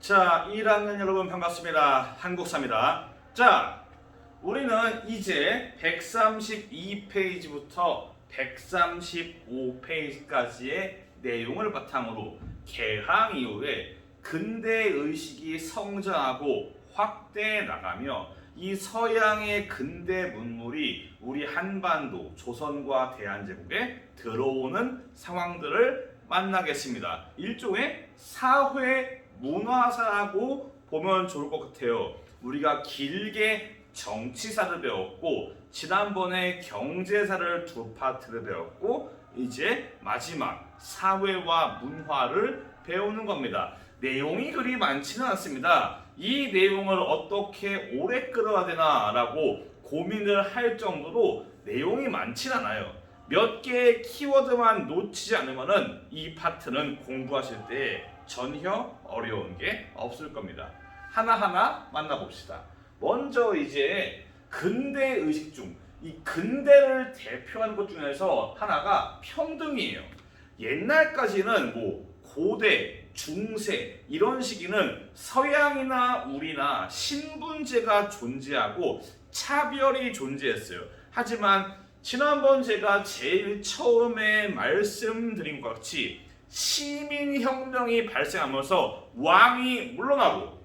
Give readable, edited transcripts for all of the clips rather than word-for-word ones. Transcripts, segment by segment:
자, 1학년 여러분 반갑습니다. 한국사입니다. 자, 우리는 이제 132페이지부터 135페이지까지의 내용을 바탕으로 개항 이후에 근대 의식이 성장하고 확대해 나가며 이 서양의 근대 문물이 우리 한반도, 조선과 대한제국에 들어오는 상황들을 만나겠습니다. 일종의 사회 문화사라고 보면 좋을 것 같아요. 우리가 길게 정치사를 배웠고 지난번에 경제사를 두 파트를 배웠고 이제 마지막 사회와 문화를 배우는 겁니다. 내용이 그리 많지는 않습니다. 이 내용을 어떻게 오래 끌어야 되나 라고 고민을 할 정도로 내용이 많지는 않아요. 몇 개의 키워드만 놓치지 않으면 이 파트는 공부하실 때 전혀 어려운 게 없을 겁니다. 하나하나 만나봅시다. 먼저 이제 근대 의식 중 이 근대를 대표하는 것 중에서 하나가 평등이에요. 옛날까지는 고대, 중세 이런 시기는 서양이나 우리나 신분제가 존재하고 차별이 존재했어요. 하지만 지난번 제가 제일 처음에 말씀드린 것 같이 시민혁명이 발생하면서 왕이 물러나고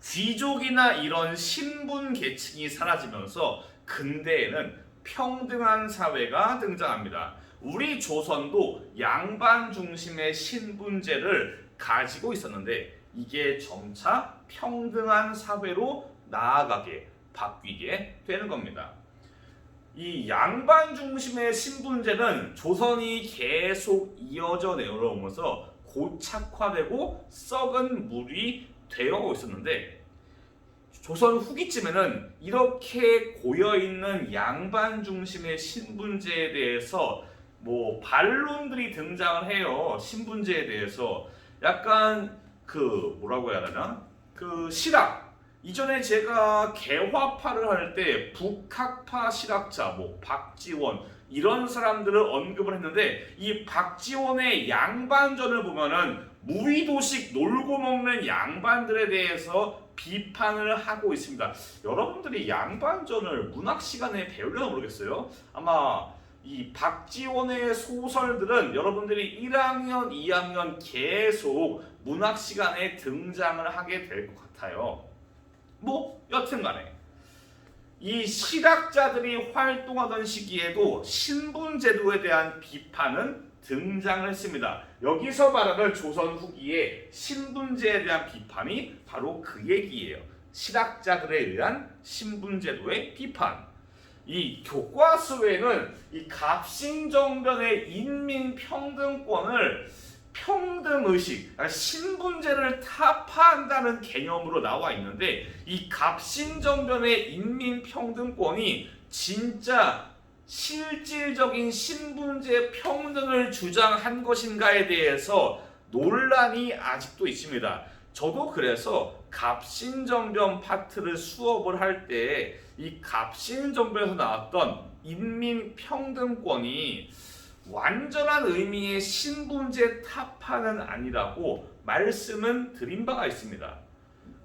귀족이나 이런 신분 계층이 사라지면서 근대에는 평등한 사회가 등장합니다. 우리 조선도 양반 중심의 신분제를 가지고 있었는데 이게 점차 평등한 사회로 나아가게 바뀌게 되는 겁니다. 이 양반 중심의 신분제는 조선이 계속 이어져 내려오면서 고착화되고 썩은 물이 되어오고 있었는데 조선 후기쯤에는 이렇게 고여있는 양반 중심의 신분제에 대해서 반론들이 등장을 해요. 신분제에 대해서 약간 뭐라고 해야 되나? 실학. 이전에 제가 개화파를 할 때 북학파 실학자, 박지원 이런 사람들을 언급을 했는데 이 박지원의 양반전을 보면은 무의도식 놀고 먹는 양반들에 대해서 비판을 하고 있습니다. 여러분들이 양반전을 문학 시간에 배우려나 모르겠어요. 아마 이 박지원의 소설들은 여러분들이 1학년, 2학년 계속 문학 시간에 등장을 하게 될 것 같아요. 여튼간에 이 실학자들이 활동하던 시기에도 신분제도에 대한 비판은 등장을 했습니다. 여기서 말하는 조선 후기의 신분제에 대한 비판이 바로 그 얘기예요. 실학자들에 의한 신분제도의 비판. 이 교과서에는 이 갑신정변의 인민평등권을 평등의식, 신분제를 타파한다는 개념으로 나와 있는데 이 갑신정변의 인민평등권이 진짜 실질적인 신분제 평등을 주장한 것인가에 대해서 논란이 아직도 있습니다. 저도 그래서 갑신정변 파트를 수업을 할 때 이 갑신정변에서 나왔던 인민평등권이 완전한 의미의 신분제 타파는 아니라고 말씀은 드린 바가 있습니다.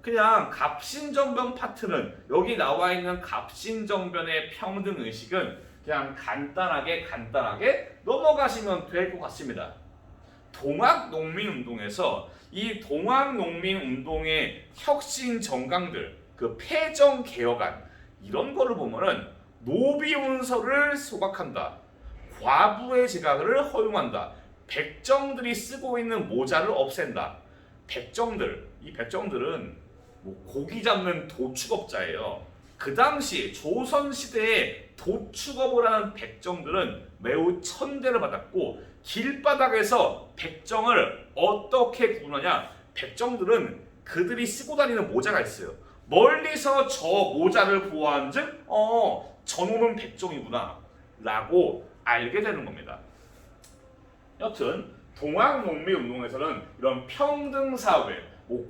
그냥 갑신정변 파트는 여기 나와 있는 갑신정변의 평등의식은 그냥 간단하게 넘어가시면 될 것 같습니다. 동학농민운동에서 이 동학농민운동의 혁신 정강들, 폐정개혁안 이런 거를 보면은 노비운서를 소각한다. 과부의 재가를 허용한다. 백정들이 쓰고 있는 모자를 없앤다. 이 백정들은 고기 잡는 도축업자예요. 그 당시 조선시대에 도축업을 하는 백정들은 매우 천대를 받았고 길바닥에서 백정을 어떻게 구분하냐? 백정들은 그들이 쓰고 다니는 모자가 있어요. 멀리서 저 모자를 보아한즉 저놈은 백정이구나 라고 알게 되는 겁니다. 여튼 동학농민운동에서는 이런 평등사회,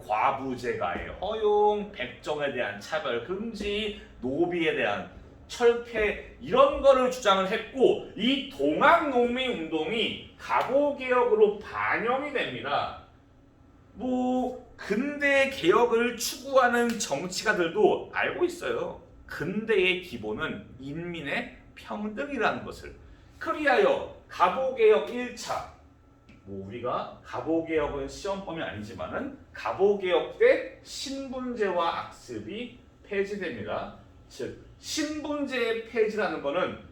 과부제가의 허용, 백정에 대한 차별 금지, 노비에 대한 철폐 이런 거를 주장을 했고 이 동학농민운동이 갑오개혁으로 반영이 됩니다. 뭐 근대 개혁을 추구하는 정치가들도 알고 있어요. 근대의 기본은 인민의 평등이라는 것을. 그리하여 갑오개혁 1차, 뭐 우리가 갑오개혁은 시험범위 아니지만은 갑오개혁 때 신분제와 악습이 폐지됩니다. 즉 신분제의 폐지라는 것은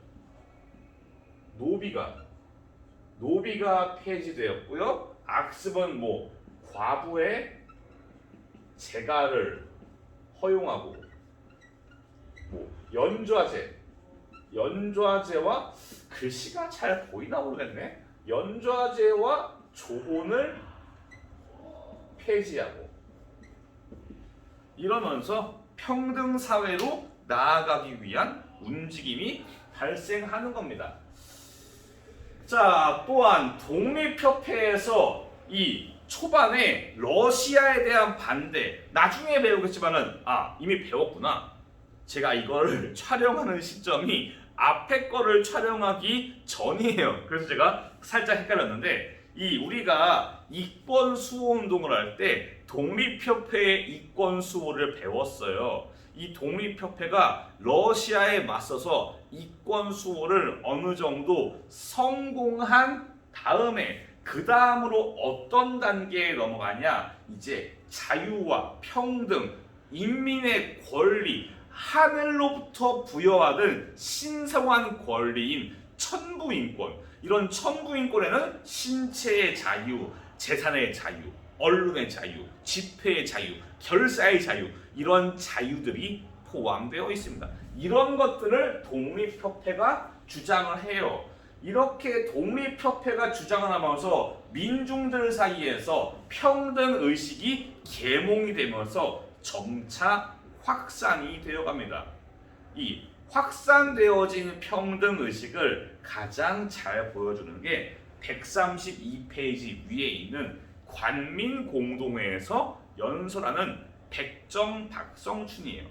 노비가 폐지되었고요. 악습은 뭐 과부의 재가를 허용하고, 뭐 연좌제와 글씨가 잘 보이나 모르겠네. 연좌제와 조혼을 폐지하고, 이러면서 평등 사회로 나아가기 위한 움직임이 발생하는 겁니다. 자, 또한 독립협회에서 이 초반에 러시아에 대한 반대, 나중에 배우겠지만은 이미 배웠구나. 제가 이걸 촬영하는 시점이 앞에 거를 촬영하기 전이에요. 그래서 제가 살짝 헷갈렸는데, 이 우리가 이권 수호 운동을 할 때 독립협회의 이권 수호를 배웠어요. 이 독립협회가 러시아에 맞서서 이권 수호를 어느 정도 성공한 다음에 그 다음으로 어떤 단계에 넘어가냐, 이제 자유와 평등, 인민의 권리, 하늘로부터 부여받은 신성한 권리인 천부인권. 이런 천부인권에는 신체의 자유, 재산의 자유, 언론의 자유, 집회의 자유, 결사의 자유, 이런 자유들이 포함되어 있습니다. 이런 것들을 독립협회가 주장을 해요. 이렇게 독립협회가 주장을 하면서 민중들 사이에서 평등의식이 계몽이 되면서 점차 확산이 되어갑니다. 이 확산되어진 평등의식을 가장 잘 보여주는 게 132페이지 위에 있는 관민공동회에서 연설하는 백정 박성춘이에요.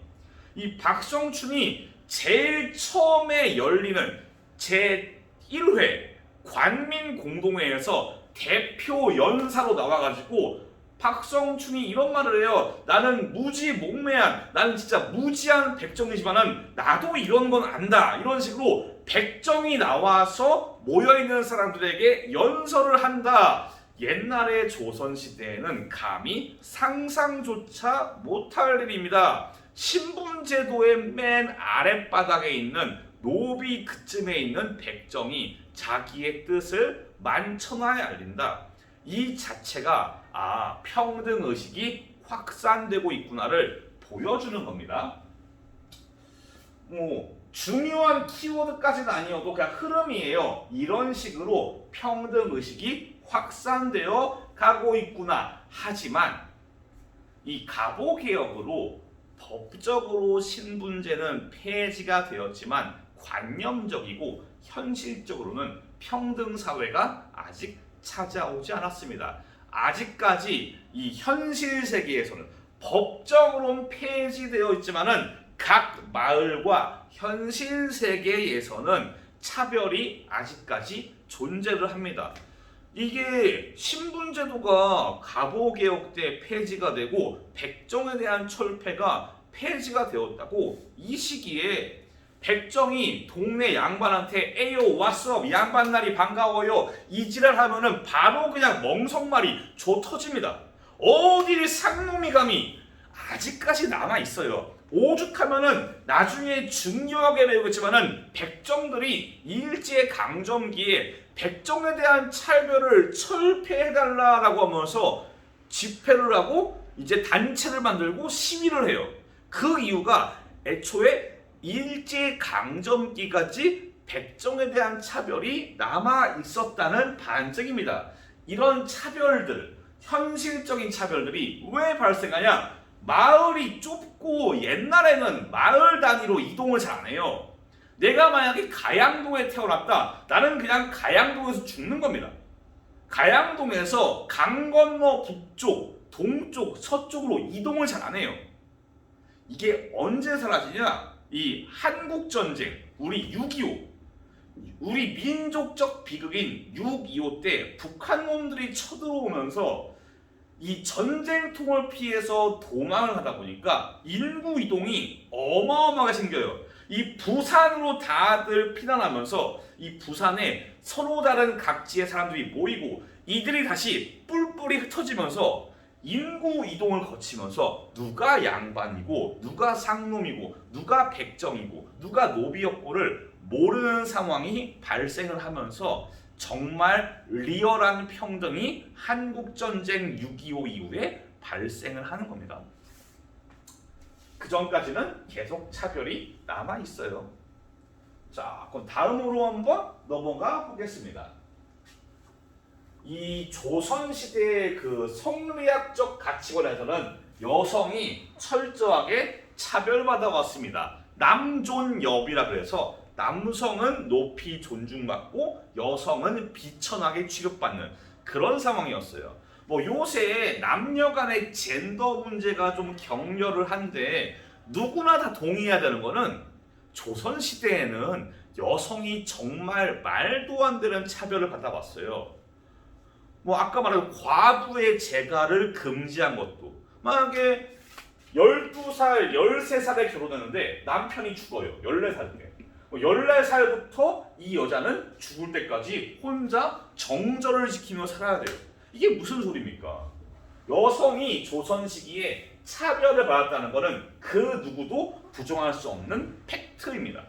이 박성춘이 제일 처음에 열리는 제1회 관민공동회에서 대표 연사로 나와가지고 박성춘이 이런 말을 해요. 나는 무지몽매한, 나는 진짜 무지한 백정이지만은 나도 이런 건 안다. 이런 식으로 백정이 나와서 모여있는 사람들에게 연설을 한다. 옛날의 조선시대에는 감히 상상조차 못할 일입니다. 신분제도의 맨 아랫바닥에 있는 노비 그쯤에 있는 백정이 자기의 뜻을 만천하에 알린다. 이 자체가 평등의식이 확산되고 있구나를 보여주는 겁니다. 중요한 키워드까지는 아니어도 그냥 흐름이에요. 이런 식으로 평등의식이 확산되어 가고 있구나. 하지만 이 갑오개혁으로 법적으로 신분제는 폐지가 되었지만 관념적이고 현실적으로는 평등사회가 아직 찾아오지 않았습니다. 아직까지 이 현실 세계에서는 법적으로는 폐지되어 있지만은 각 마을과 현실 세계에서는 차별이 아직까지 존재를 합니다. 이게 신분제도가 갑오개혁 때 폐지가 되고 백정에 대한 철폐가 폐지가 되었다고 이 시기에 백정이 동네 양반한테 에요 왓썹 양반날이 반가워요 이 지랄 하면은 바로 그냥 멍석말이 조 터집니다. 어딜 상놈이 감히 아직까지 남아 있어요. 오죽하면은 나중에 중요하게 배우겠지만은 백정들이 일제강점기에 백정에 대한 차별을 철폐해달라라고 하면서 집회를 하고 이제 단체를 만들고 시위를 해요. 그 이유가 애초에 일제강점기까지 백정에 대한 차별이 남아 있었다는 반증입니다. 이런 차별들, 현실적인 차별들이 왜 발생하냐? 마을이 좁고 옛날에는 마을 단위로 이동을 잘 안 해요. 내가 만약에 가양동에 태어났다. 나는 그냥 가양동에서 죽는 겁니다. 가양동에서 강 건너 북쪽, 동쪽, 서쪽으로 이동을 잘 안 해요. 이게 언제 사라지냐? 이 한국전쟁, 우리 6.25, 우리 민족적 비극인 6.25 때 북한 놈들이 쳐들어오면서 이 전쟁통을 피해서 도망을 하다 보니까 인구 이동이 어마어마하게 생겨요. 이 부산으로 다들 피난하면서 이 부산에 서로 다른 각지의 사람들이 모이고 이들이 다시 뿔뿔이 흩어지면서 인구 이동을 거치면서 누가 양반이고 누가 상놈이고 누가 백정이고 누가 노비였고를 모르는 상황이 발생을 하면서 정말 리얼한 평등이 한국전쟁 6.25 이후에 발생을 하는 겁니다. 그 전까지는 계속 차별이 남아 있어요. 자, 그럼 다음으로 한번 넘어가 보겠습니다. 이 조선시대의 그 성리학적 가치관에서는 여성이 철저하게 차별받아 왔습니다. 남존여비라 그래서 남성은 높이 존중받고 여성은 비천하게 취급받는 그런 상황이었어요. 뭐 요새 남녀 간의 젠더 문제가 좀 격렬을 한데 누구나 다 동의해야 되는 거는 조선시대에는 여성이 정말 말도 안 되는 차별을 받아왔어요. 뭐 아까 말한 과부의 재가를 금지한 것도, 만약에 12살, 13살에 결혼했는데 남편이 죽어요. 14살인데 14살부터 이 여자는 죽을 때까지 혼자 정절을 지키며 살아야 돼요. 이게 무슨 소리입니까? 여성이 조선 시기에 차별을 받았다는 것은 그 누구도 부정할 수 없는 팩트입니다.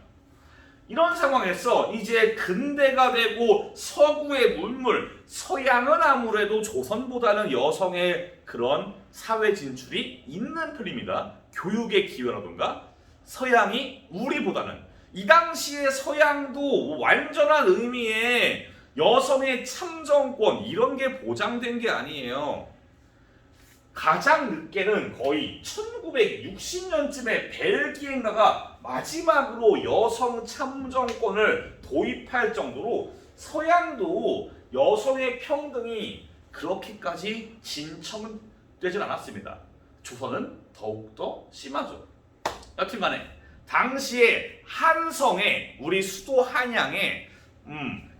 이런 상황에서 이제 근대가 되고 서구의 문물, 서양은 아무래도 조선보다는 여성의 그런 사회 진출이 있는 편입니다. 교육의 기회라든가 서양이 우리보다는, 이 당시에 서양도 완전한 의미의 여성의 참정권 이런 게 보장된 게 아니에요. 가장 늦게는 거의 1960년쯤에 벨기에인가가 마지막으로 여성 참정권을 도입할 정도로 서양도 여성의 평등이 그렇게까지 진척되진 않았습니다. 조선은 더욱더 심하죠. 여튼간에 당시에 한성에, 우리 수도 한양에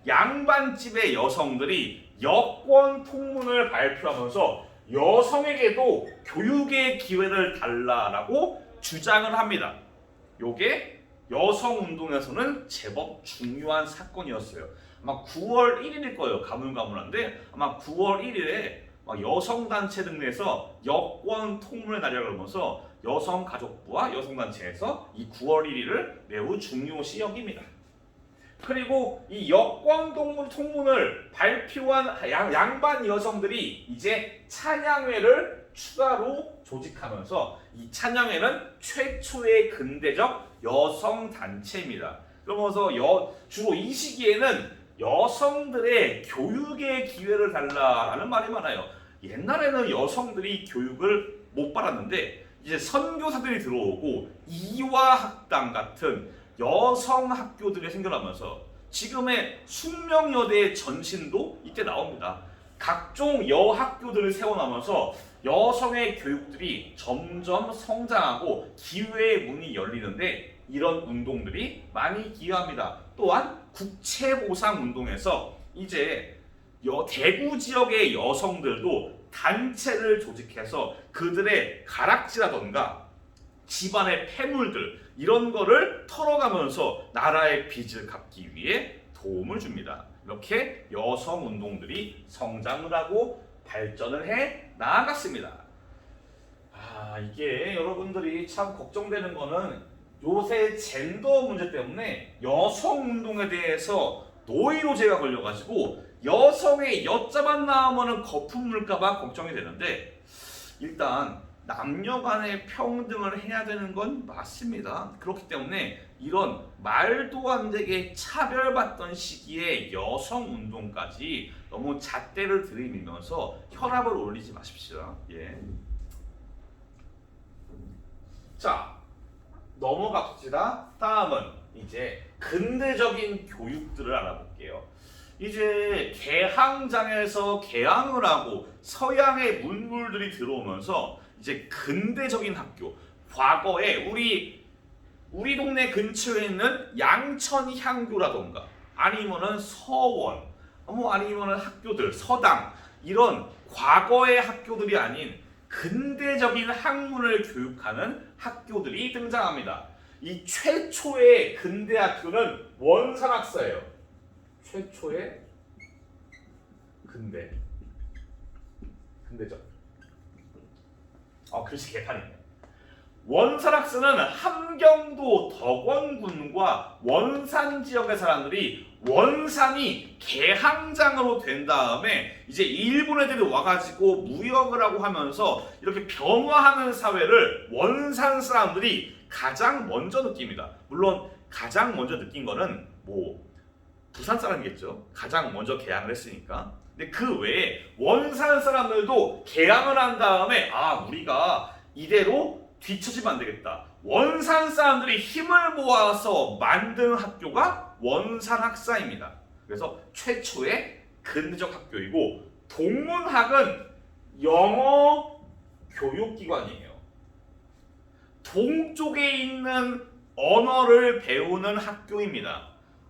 양반집의 여성들이 여권 통문을 발표하면서 여성에게도 교육의 기회를 달라라고 주장을 합니다. 요게 여성운동에서는 제법 중요한 사건이었어요. 아마 9월 1일일 거예요. 가물가물한데 아마 9월 1일에 여성단체 등에서 여권 통문의 날이라고 하면서 여성가족부와 여성단체에서 이 9월 1일을 매우 중요시 여깁니다. 그리고 이 여권 통문을 발표한 양반 여성들이 이제 찬양회를 추가로 조직하면서, 이 찬양회는 최초의 근대적 여성 단체입니다. 그러면서 주로 이 시기에는 여성들의 교육의 기회를 달라라는 말이 많아요. 옛날에는 여성들이 교육을 못 받았는데 이제 선교사들이 들어오고 이화학당 같은 여성 학교들이 생겨나면서 지금의 숙명여대의 전신도 이때 나옵니다. 각종 여학교들을 세워나면서 여성의 교육들이 점점 성장하고 기회의 문이 열리는데 이런 운동들이 많이 기여합니다. 또한 국채보상운동에서 이제 대구 지역의 여성들도 단체를 조직해서 그들의 가락지라던가 집안의 폐물들 이런 거를 털어가면서 나라의 빚을 갚기 위해 도움을 줍니다. 이렇게 여성 운동들이 성장을 하고 발전을 해 나아갔습니다. 이게 여러분들이 참 걱정되는 거는 요새 젠더 문제 때문에 여성 운동에 대해서 노이로제가 걸려가지고 여성의 여자만 나오면 거품 물까봐 걱정이 되는데, 일단 남녀 간의 평등을 해야 되는 건 맞습니다. 그렇기 때문에 이런 말도 안 되게 차별받던 시기에 여성 운동까지 너무 잣대를 들이밀면서 혈압을 올리지 마십시오. 예. 자, 넘어갑시다. 다음은 이제 근대적인 교육들을 알아볼게요. 이제 개항장에서 개항을 하고 서양의 문물들이 들어오면서 이제 근대적인 학교, 과거에 우리 동네 근처에 있는 양천향교라던가 아니면은 서원, 아니면은 학교들, 서당, 이런 과거의 학교들이 아닌 근대적인 학문을 교육하는 학교들이 등장합니다. 이 최초의 근대 학교는 원산학사예요. 최초의 근대적. 글씨 개판이네. 원산학사는 함경도 덕원군과 원산 지역의 사람들이 원산이 개항장으로 된 다음에 이제 일본 애들이 와가지고 무역을 하고 하면서 이렇게 변화하는 사회를 원산 사람들이 가장 먼저 느낍니다. 물론 가장 먼저 느낀 거는 부산 사람이겠죠. 가장 먼저 개항을 했으니까. 근데 그 외에 원산 사람들도 개항을 한 다음에 우리가 이대로 뒤처지면 안 되겠다. 원산 사람들이 힘을 모아서 만든 학교가 원산학사입니다. 그래서 최초의 근대적 학교이고, 동문학은 영어 교육기관이에요. 동쪽에 있는 언어를 배우는 학교입니다.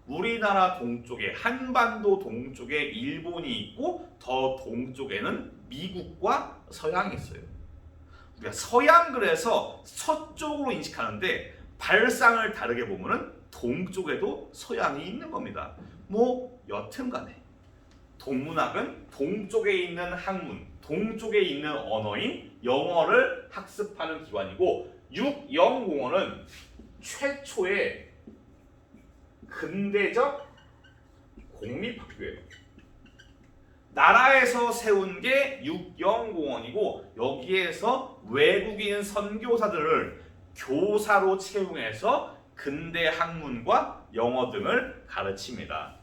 우리나라 동쪽에, 한반도 동쪽에 일본이 있고 더 동쪽에는 미국과 서양이 있어요. 우리가 서양 그래서 서쪽으로 인식하는데 발상을 다르게 보면은 동쪽에도 서양이 있는 겁니다. 여튼간에 동문학은 동쪽에 있는 학문, 동쪽에 있는 언어인 영어를 학습하는 기관이고, 육영공원은 최초의 근대적 공립학교예요. 나라에서 세운 게 육영공원이고, 여기에서 외국인 선교사들을 교사로 채용해서 근대 학문과 영어 등을 가르칩니다.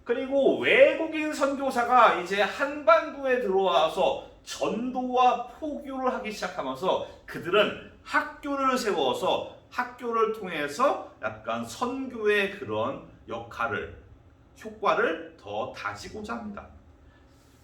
그리고 외국인 선교사가 이제 한반도에 들어와서 전도와 포교를 하기 시작하면서 그들은 학교를 세워서 학교를 통해서 약간 선교의 그런 효과를 더 다지고자 합니다.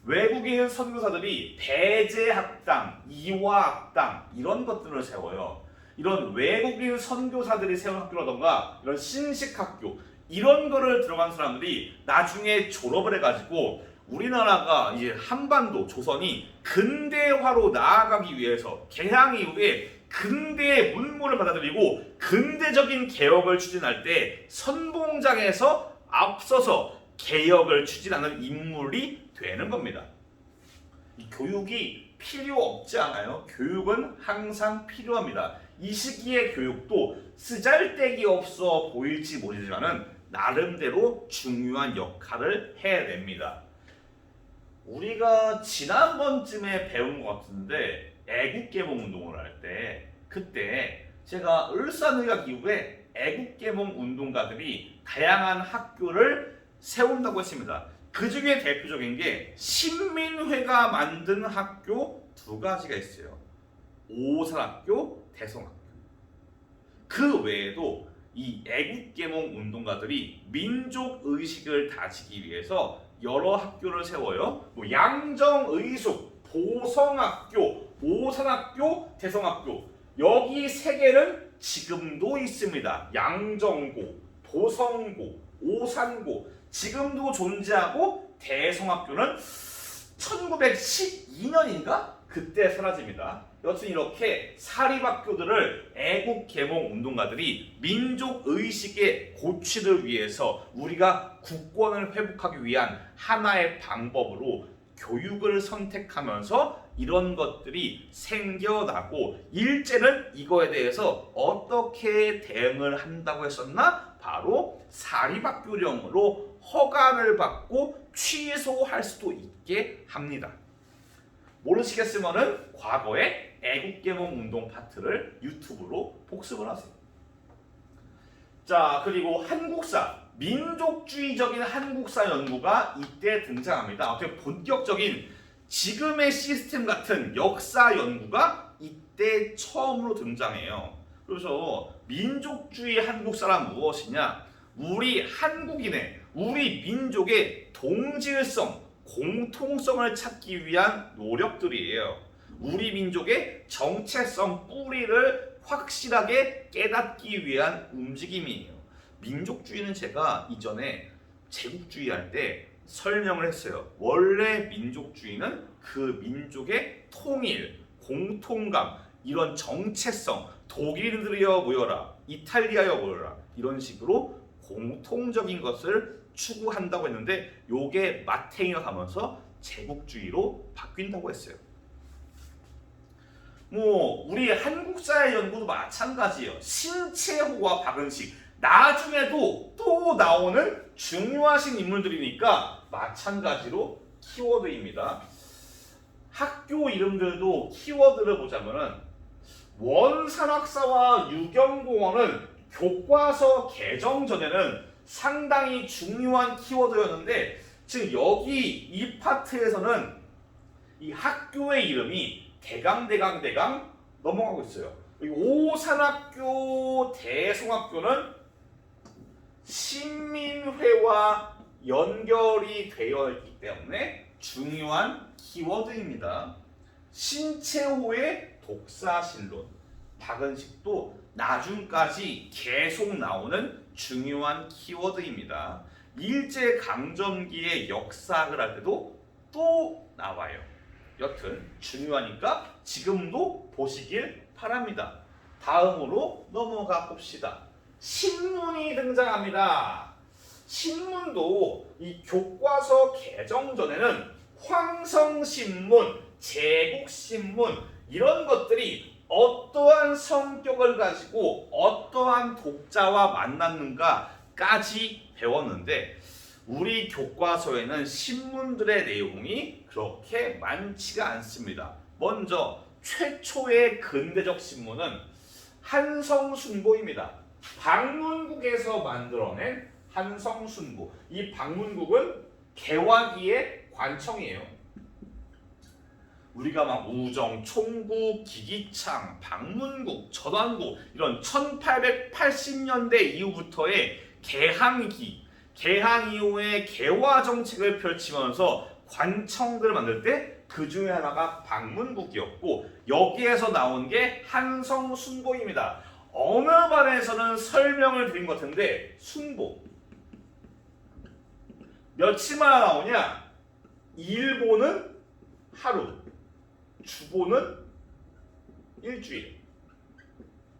외국인 선교사들이 배제학당, 이화학당 이런 것들을 세워요. 이런 외국인 선교사들이 세운 학교라던가 이런 신식학교 이런 거를 들어간 사람들이 나중에 졸업을 해가지고 우리나라가 이제 한반도 조선이 근대화로 나아가기 위해서 개항 이후에 근대의 문물을 받아들이고 근대적인 개혁을 추진할 때 선봉장에서 앞서서 개혁을 추진하는 인물이 되는 겁니다. 이 교육이 필요 없지 않아요. 교육은 항상 필요합니다. 이 시기의 교육도 쓰잘데기 없어 보일지 모르지만은 나름대로 중요한 역할을 해냅니다. 우리가 지난번쯤에 배운 것 같은데 애국개몽 운동을 할 때 그때 제가 을사늑약 이후에 애국개몽 운동가들이 다양한 학교를 세운다고 했습니다. 그 중에 대표적인 게 신민회가 만든 학교 두 가지가 있어요. 오산학교, 대성학교. 그 외에도 이 애국개몽 운동가들이 민족의식을 다지기 위해서 여러 학교를 세워요. 양정의숙, 보성학교, 오산학교, 대성학교. 여기 세 개는 지금도 있습니다. 양정고, 보성고, 오산고 지금도 존재하고, 대성학교는 1912년인가? 그때 사라집니다. 여튼 이렇게 사립학교들을 애국개몽 운동가들이 민족의식의 고취를 위해서 우리가 국권을 회복하기 위한 하나의 방법으로 교육을 선택하면서 이런 것들이 생겨나고, 일제는 이거에 대해서 어떻게 대응을 한다고 했었나? 바로 사립학교령으로 허가를 받고 취소할 수도 있게 합니다. 모르시겠으면은 과거의 애국개몽 운동 파트를 유튜브로 복습을 하세요. 자, 그리고 한국사, 민족주의적인 한국사 연구가 이때 등장합니다. 어떻게 본격적인 지금의 시스템 같은 역사 연구가 이때 처음으로 등장해요. 그래서 민족주의 한국사란 무엇이냐? 우리 한국인의, 우리 민족의 동질성, 공통성을 찾기 위한 노력들이에요. 우리 민족의 정체성, 뿌리를 확실하게 깨닫기 위한 움직임이에요. 민족주의는 제가 이전에 제국주의 할 때 설명을 했어요. 원래 민족주의는 그 민족의 통일, 공통감, 이런 정체성, 독일인들이여 모여라, 이탈리아여 모여라, 이런 식으로 공통적인 것을 추구한다고 했는데 요게 마테인을 하면서 제국주의로 바뀐다고 했어요. 뭐 우리 한국사의 연구도 마찬가지예요. 신채호와 박은식 나중에도 또 나오는 중요하신 인물들이니까 마찬가지로 키워드입니다. 학교 이름들도 키워드를 보자면은 원산학사와 유경공원은 교과서 개정 전에는 상당히 중요한 키워드였는데 지금 여기 이 파트에서는 이 학교의 이름이 대강 넘어가고 있어요. 오산학교, 대송학교는 신민회와 연결이 되어 있기 때문에 중요한 키워드입니다. 신채호의 독사신론, 박은식도 나중까지 계속 나오는 중요한 키워드입니다. 일제강점기의 역사학을 할 때도 또 나와요. 여튼 중요하니까 지금도 보시길 바랍니다. 다음으로 넘어가 봅시다. 신문이 등장합니다. 신문도 이 교과서 개정 전에는 황성신문, 제국신문 이런 것들이 어떠한 성격을 가지고 어떠한 독자와 만났는가까지 배웠는데 우리 교과서에는 신문들의 내용이 그렇게 많지가 않습니다. 먼저 최초의 근대적 신문은 한성순보입니다. 방문국에서 만들어낸 한성순보. 이 방문국은 개화기의 관청이에요. 우리가 막 우정, 총국, 기기창, 방문국, 전환국 이런 1880년대 이후부터의 개항기, 개항 이후에 개화 정책을 펼치면서 관청들을 만들 때 그 중에 하나가 방문국이었고 여기에서 나온 게 한성순보입니다. 어느 반에서는 설명을 드린 것 같은데 순보 며칠마다 나오냐? 일보는 하루, 주보는 일주일,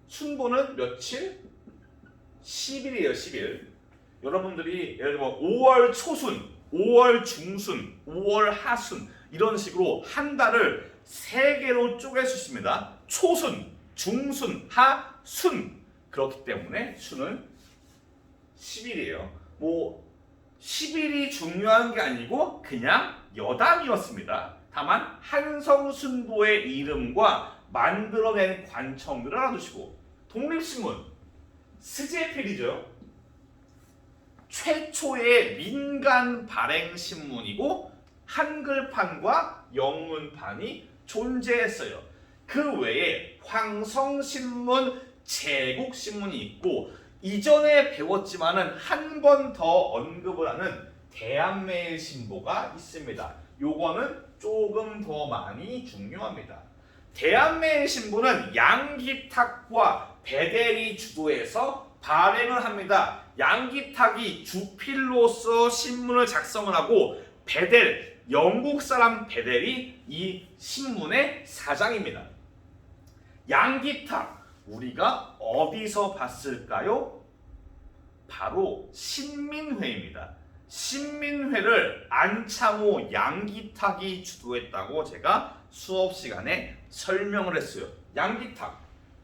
순보는 며칠? 10일이에요. 10일. 여러분들이 예를 들면 5월 초순, 5월 중순, 5월 하순 이런 식으로 한 달을 3개로 쪼갤 수 있습니다. 초순, 중순, 하순. 그렇기 때문에 순은 10일이에요. 뭐 10일이 중요한 게 아니고 그냥 여담이었습니다. 다만 한성순보의 이름과 만들어낸 관청들을 알아두시고 독립신문 스제필이죠. 최초의 민간 발행 신문이고 한글판과 영문판이 존재했어요. 그 외에 황성신문, 제국신문이 있고 이전에 배웠지만은 한 번 더 언급을 하는 대한매일신보가 있습니다. 요거는 조금 더 많이 중요합니다. 대한매일신보는 양기탁과 베델이 주도해서 발행을 합니다. 양기탁이 주필로서 신문을 작성을 하고 베델, 영국 사람 베델이 이 신문의 사장입니다. 양기탁, 우리가 어디서 봤을까요? 바로 신민회입니다. 신민회를 안창호, 양기탁이 주도했다고 제가 수업 시간에 설명을 했어요. 양기탁,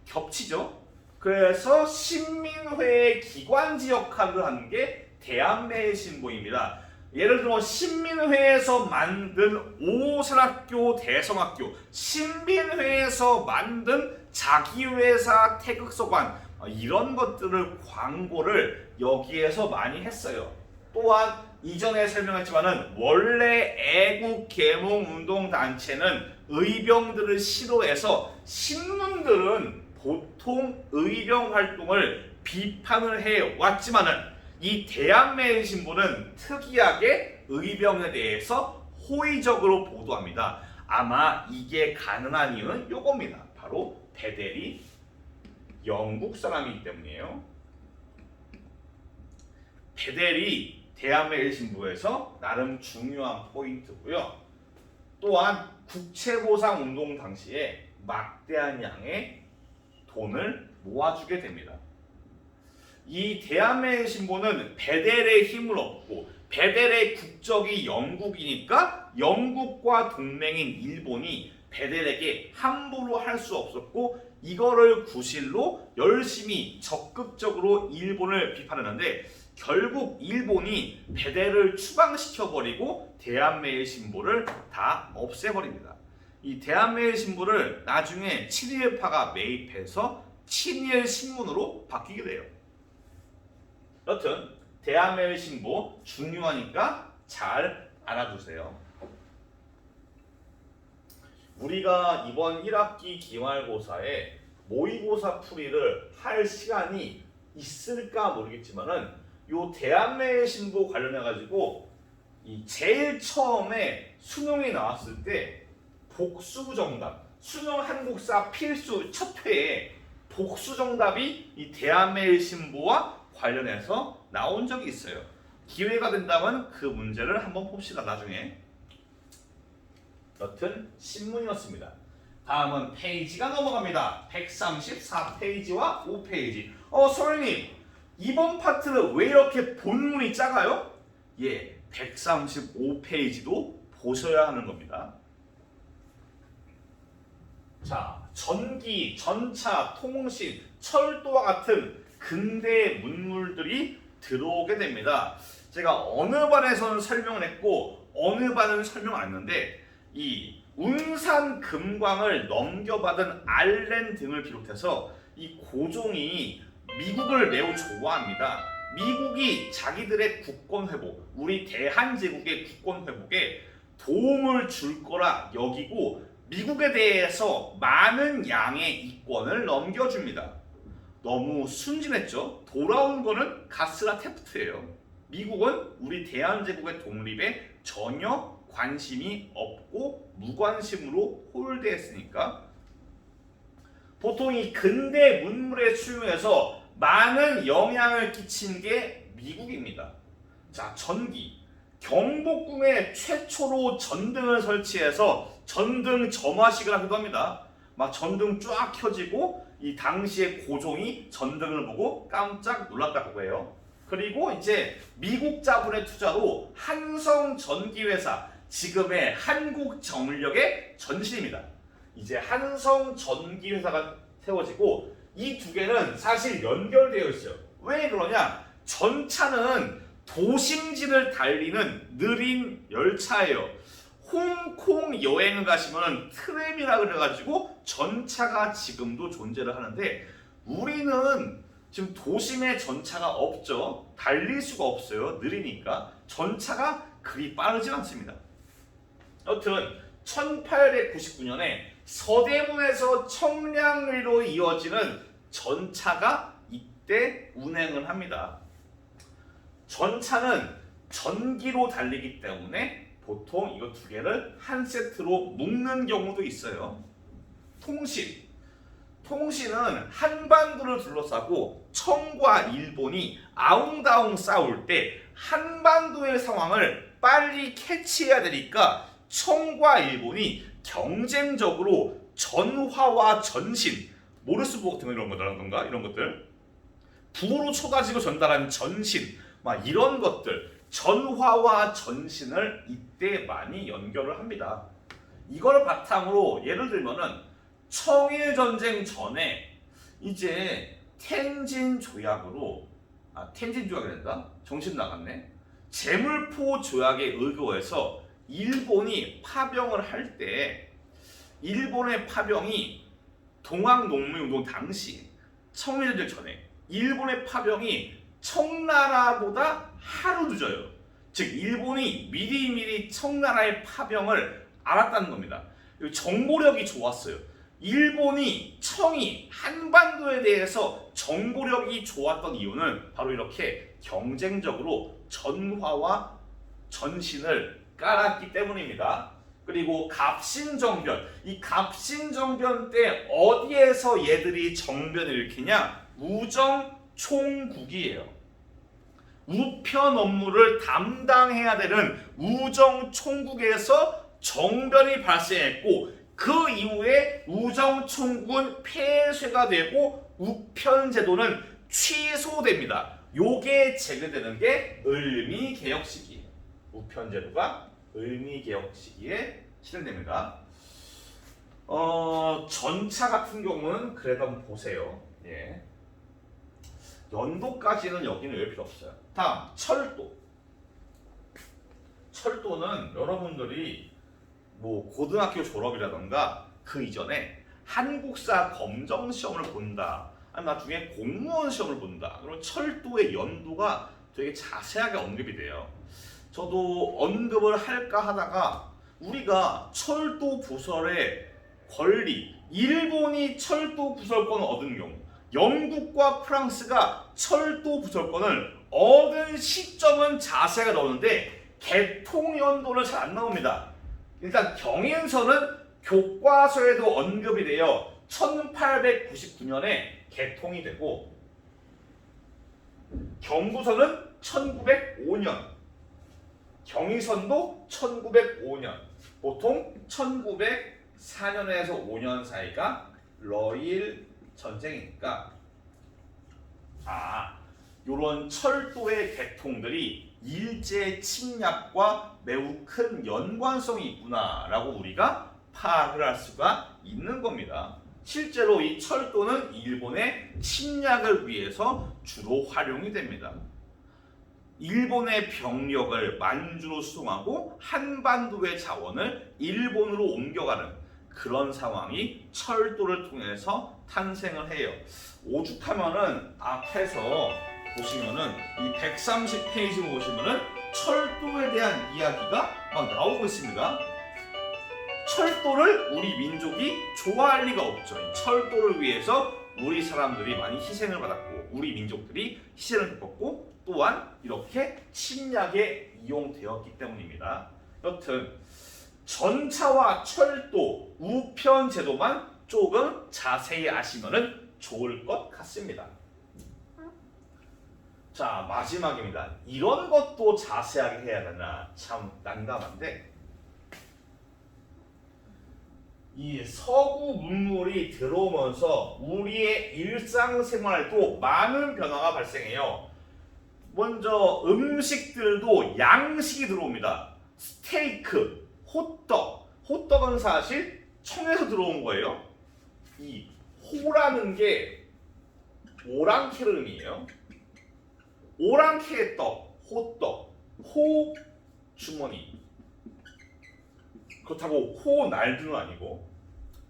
겹치죠? 그래서 신민회의 기관지 역할을 하는 게 대한매일신보입니다. 예를 들어 신민회에서 만든 오산학교, 대성학교, 신민회에서 만든 자기회사, 태극서관 이런 것들을 광고를 여기에서 많이 했어요. 또한 이전에 설명했지만은 원래 애국 계몽 운동 단체는 의병들을 싫어해서 신문들은 보통 의병 활동을 비판을 해 왔지만은 이 대한매일신보는 특이하게 의병에 대해서 호의적으로 보도합니다. 아마 이게 가능한 이유는 요겁니다. 바로 베델이 영국 사람이기 때문이에요. 베델이 대한매일신보에서 나름 중요한 포인트고요. 또한 국채보상 운동 당시에 막대한 양의 돈을 모아주게 됩니다. 이 대한매일신보는 베델의 힘을 얻고 베델의 국적이 영국이니까 영국과 동맹인 일본이 베델에게 함부로 할 수 없었고 이거를 구실로 열심히 적극적으로 일본을 비판했는데 결국 일본이 베델을 추방시켜버리고 대한매일신보를 다 없애버립니다. 이 대한매일신보를 나중에 친일파가 매입해서 친일신문으로 바뀌게 돼요. 여튼 대한매일신보 중요하니까 잘 알아두세요. 우리가 이번 1학기 기말고사에 모의고사 풀이를 할 시간이 있을까 모르겠지만은 요 대한매일신보 관련해 가지고 이 제일 처음에 수능이 나왔을 때 복수 정답, 수능 한국사 필수 첫 회에 복수 정답이 이 대한매일신보와 관련해서 나온 적이 있어요. 기회가 된다면 그 문제를 한번 봅시다. 나중에. 여튼 신문이었습니다. 다음은 페이지가 넘어갑니다. 134페이지와 5페이지. 선생님, 이번 파트는 왜 이렇게 본문이 작아요? 예, 135페이지도 보셔야 하는 겁니다. 자, 전기, 전차, 통신, 철도와 같은 근대 문물들이 들어오게 됩니다. 제가 어느 반에서는 설명을 했고 어느 반은 설명 안 했는데 이 운산 금광을 넘겨받은 알렌 등을 비롯해서 이 고종이 미국을 매우 좋아합니다. 미국이 자기들의 국권 회복, 우리 대한제국의 국권 회복에 도움을 줄 거라 여기고 미국에 대해서 많은 양의 이권을 넘겨줍니다. 너무 순진했죠? 돌아온 거는 가스라 테프트예요. 미국은 우리 대한제국의 독립에 전혀 관심이 없고 무관심으로 홀대했으니까 보통 이 근대 문물의 수용에서 많은 영향을 끼친 게 미국입니다. 자, 전기. 경복궁에 최초로 전등을 설치해서 전등 점화식을 하기도 합니다. 막 전등 쫙 켜지고 이 당시에 고종이 전등을 보고 깜짝 놀랐다고 해요. 그리고 이제 미국 자본의 투자로 한성전기회사, 지금의 한국전력의 전신입니다. 이제 한성전기회사가 세워지고 이 두 개는 사실 연결되어 있어요. 왜 그러냐? 전차는 도심지를 달리는 느린 열차예요. 홍콩 여행을 가시면 트램이라 그래가지고 전차가 지금도 존재를 하는데 우리는 지금 도심에 전차가 없죠. 달릴 수가 없어요. 느리니까. 전차가 그리 빠르지 않습니다. 여튼 1899년에 서대문에서 청량리로 이어지는 전차가 이때 운행을 합니다. 전차는 전기로 달리기 때문에 보통 이거 두 개를 한 세트로 묶는 경우도 있어요. 통신은 한반도를 둘러싸고 청과 일본이 아웅다웅 싸울 때 한반도의 상황을 빨리 캐치해야 되니까 청과 일본이 경쟁적으로 전화와 전신, 모르스보 같은 이런 것들, 부호로 쳐가지고 전달하는 전신, 막 이런 것들, 전화와 전신을 이때 많이 연결을 합니다. 이걸 바탕으로 예를 들면은 청일전쟁 전에 이제 텐진 조약으로 텐진 조약이 된다? 정신 나갔네. 제물포 조약에 의거해서 일본이 파병을 할 때 일본의 파병이 동학농민운동 당시 청일전쟁 전에 일본의 파병이 청나라보다 하루 늦어요. 즉 일본이 미리미리 청나라의 파병을 알았다는 겁니다. 정보력이 좋았어요. 일본이 청이 한반도에 대해서 정보력이 좋았던 이유는 바로 이렇게 경쟁적으로 전화와 전신을 깔았기 때문입니다. 그리고 갑신정변, 이 갑신정변 때 어디에서 얘들이 정변을 일으키냐? 우정총국이에요. 우편 업무를 담당해야 되는 우정총국에서 정변이 발생했고 그 이후에 우정총국은 폐쇄가 되고 우편제도는 취소됩니다. 요게 제기되는 게 을미개혁 시기예요. 우편제도가 을미개혁 시기에 실행됩니다. 전차 같은 경우는 그래도 한번 보세요. 예. 연도까지는 여기는 외울 필요 없어요. 다음 철도. 철도는 여러분들이 뭐 고등학교 졸업이라던가 그 이전에 한국사 검정 시험을 본다, 아니면 나중에 공무원 시험을 본다. 그럼 철도의 연도가 되게 자세하게 언급이 돼요. 저도 언급을 할까 하다가 우리가 철도 부설의 권리, 일본이 철도 부설권을 얻은 경우, 영국과 프랑스가 철도 부설권을 얻은 시점은 자세하게 나오는데 개통 연도는 잘 안 나옵니다. 일단 경인선은 교과서에도 언급이 되어 1899년에 개통이 되고 경부선은 1905년, 경의선도 1905년, 보통 1904년에서 5년 사이가 러일 전쟁이니까 요런 철도의 개통들이 일제 침략과 매우 큰 연관성이 있구나라고 우리가 파악을 할 수가 있는 겁니다. 실제로 이 철도는 일본의 침략을 위해서 주로 활용이 됩니다. 일본의 병력을 만주로 수송하고 한반도의 자원을 일본으로 옮겨가는 그런 상황이 철도를 통해서 탄생을 해요. 오죽하면은 앞에서 보시면은 이 130페이지 보시면은 철도에 대한 이야기가 막 나오고 있습니다. 철도를 우리 민족이 좋아할 리가 없죠. 이 철도를 위해서 우리 사람들이 많이 희생을 받았고 우리 민족들이 희생을 겪었고 또한 이렇게 침략에 이용되었기 때문입니다. 여튼 전차와 철도, 우편 제도만 조금 자세히 아시면 좋을 것 같습니다. 자, 마지막입니다. 이런 것도 자세하게 해야 되나 참 난감한데 이 서구 문물이 들어오면서 우리의 일상생활에도 많은 변화가 발생해요. 먼저 음식들도 양식이 들어옵니다. 스테이크, 호떡. 호떡은 사실 청에서 들어온 거예요. 이 호라는 게 오랑캐름이에요. 오랑캐의 떡, 호떡, 호 주머니. 그렇다고 호 날두는 아니고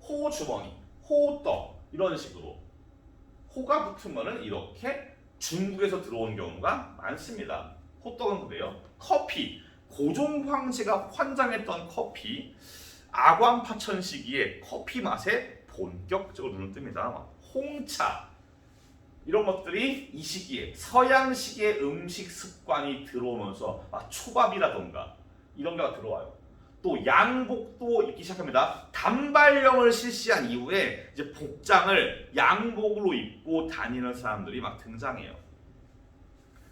호 주머니, 호떡 이런 식으로 호가 붙으면은 이렇게 중국에서 들어온 경우가 많습니다. 호떡은 그래요. 커피, 고종 황제가 환장했던 커피, 아광파천 시기에 커피 맛에 본격적으로 눈을 뜹니다. 홍차 이런 것들이 이 시기에 서양식의 음식 습관이 들어오면서 초밥이라던가 이런 게 들어와요. 또 양복도 입기 시작합니다. 단발령을 실시한 이후에 이제 복장을 양복으로 입고 다니는 사람들이 막 등장해요.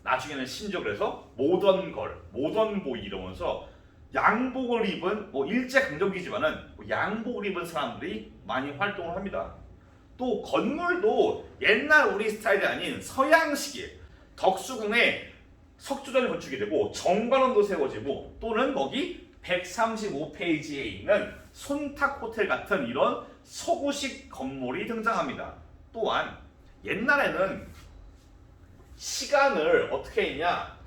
나중에는 심지어 그래서 모던걸, 모던보이 이러면서 양복을 입은 일제강점기지만은 양복을 입은 사람들이 많이 활동을 합니다. 또 건물도 옛날 우리 스타일이 아닌 서양식의 덕수궁에 석조전이 건축이 되고 정관원도 세워지고 또는 거기 135페이지에 있는 손탁호텔 같은 이런 서구식 건물이 등장합니다. 또한 옛날에는 시간을 어떻게 했냐?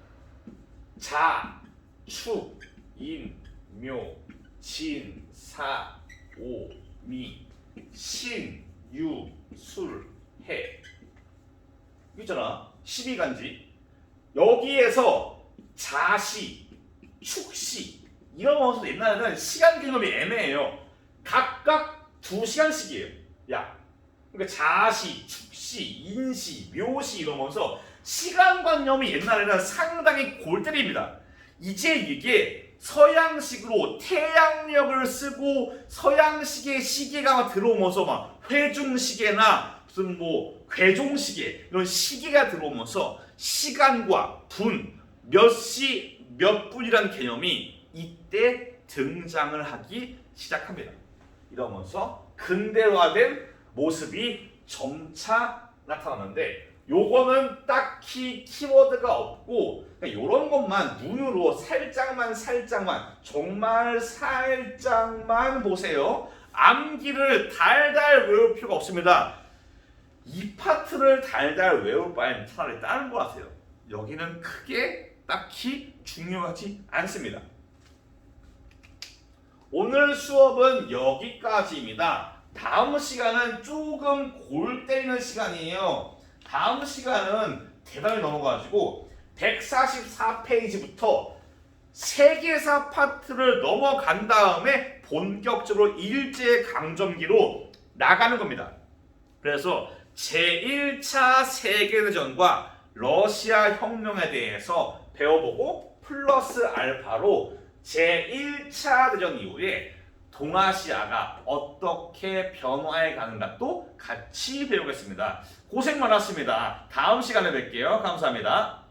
자, 축, 인, 묘, 진, 사, 오, 미, 신, 유, 술, 해 있잖아. 12간지. 여기에서 자시, 축시 이러면서 옛날에는 시간 개념이 애매해요. 각각 2시간씩이에요. 그러니까 자시, 축시, 인시, 묘시 이러면서 시간관념이 옛날에는 상당히 골 때립니다. 이제 이게 서양식으로 태양력을 쓰고 서양식의 시계가 들어오면서 막 회중시계나 무슨 괴종시계 이런 시계가 들어오면서 시간과 분, 몇 시 몇 분이라는 개념이 이때 등장을 하기 시작합니다. 이러면서 근대화된 모습이 점차 나타나는데 요거는 딱히 키워드가 없고 이런 것만 눈으로 살짝만 정말 살짝만 보세요. 암기를 달달 외울 필요가 없습니다. 이 파트를 달달 외울 바엔 차라리 다른 거 하세요. 여기는 크게 딱히 중요하지 않습니다. 오늘 수업은 여기까지입니다. 다음 시간은 조금 골 때리는 시간이에요. 다음 시간은 대단히 넘어가지고 144페이지부터 세계사 파트를 넘어간 다음에 본격적으로 일제강점기로 나가는 겁니다. 그래서 제1차 세계대전과 러시아 혁명에 대해서 배워보고 플러스 알파로 제1차 대전 이후에 동아시아가 어떻게 변화해 가는가도 같이 배우겠습니다. 고생 많았습니다. 다음 시간에 뵐게요. 감사합니다.